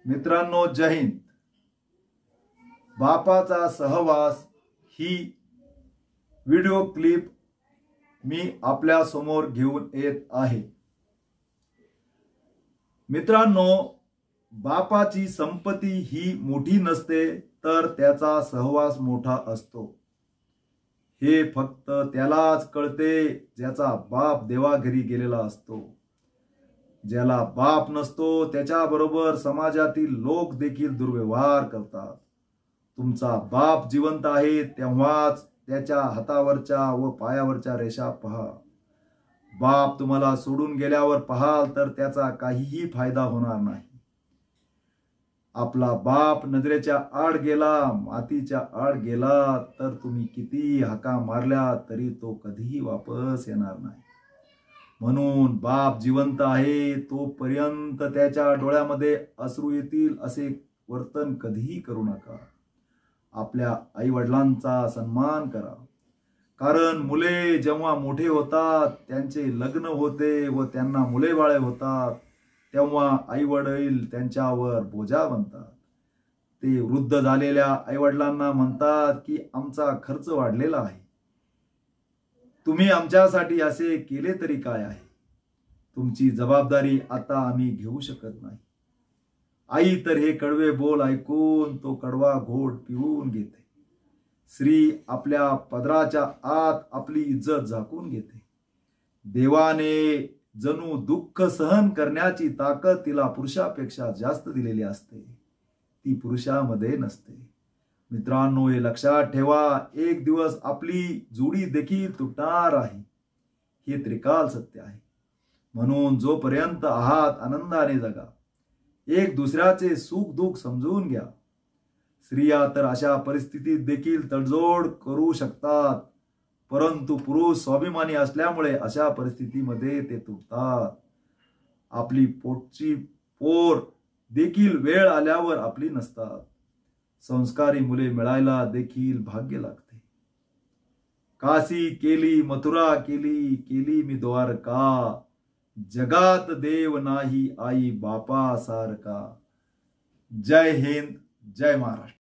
मित्रांनो, जय हिंद. बापाचा सहवास ही व्हिडिओ क्लिप मी आपल्या समोर घेऊन येत आहे. मित्रांनो, बापाची संपत्ती ही मोठी नसते, तर त्याचा सहवास मोठा असतो. हे फक्त त्यालाच कळते ज्याचा बाप देवाघरी गेलेला असतो. ज्याला बाप नसतो त्याच्याबरोबर समाजातील लोक देखील दुर्व्यवहार करतात. तुमचा बाप जिवंत आहे तेव्हाच त्याच्या हातावरच्या व पायावरच्या रेषा पहा. बाप तुम्हाला सोडून गेल्यावर पाहाल तर त्याचा काहीही फायदा होणार नाही. आपला बाप नजरेच्या आड गेला, मातीच्या आड गेला तर तुम्ही किती हाका मारल्या तरी तो कधीही वापस येणार नाही. म्हणून बाप जिवंत आहे तोपर्यंत त्याच्या डोळ्यामध्ये अश्रू येतील असे वर्तन कधीही करू नका. आपल्या आई वडिलांचा सन्मान करा. कारण मुले जेव्हा मोठे होतात, त्यांचे लग्न होते व त्यांना मुले बाळे होतात, तेव्हा आई वडील त्यांच्यावर बोजा बनतात. ते वृद्ध झालेल्या आई वडिलांना म्हणतात की आमचा खर्च वाढलेला आहे, तुम्ही आमच्यासाठी असे केले तरी काय आहे, तुमची जबाबदारी आता आम्ही घेऊ शकत नाही. आई तर हे कडवे बोल ऐकून तो कडवा घोट पिऊन घेते. स्त्री आपल्या पदराच्या आत आपली इज्जत झाकून घेते. देवाने जणू दुःख सहन करण्याची ताकद तिला पुरुषापेक्षा जास्त दिलेली असते, ती पुरुषामध्ये नसते. मित्रांनो, हे लक्षात ठेवा, एक दिवस आपली जोडी देखील तुटणार आहे, हे त्रिकाल सत्य आहे. म्हणून जोपर्यंत आहात आनंदाने जगा, एक दुसऱ्याचे सुख दुःख समजून घ्या. स्त्रिया तर अशा परिस्थितीत देखील तडजोड करू शकतात, परंतु पुरुष स्वाभिमानी असल्यामुळे अशा परिस्थितीमध्ये ते तुटतात. आपली पोटची पोर देखील वेळ आल्यावर आपली नसतात. संस्कारी मुले मिळायला देखील भाग्य लागते. काशी केली, मथुरा केली, केली मी द्वारका, जगात देव नाही आई बापा सारखा. जय हिंद, जय महाराष्ट्र.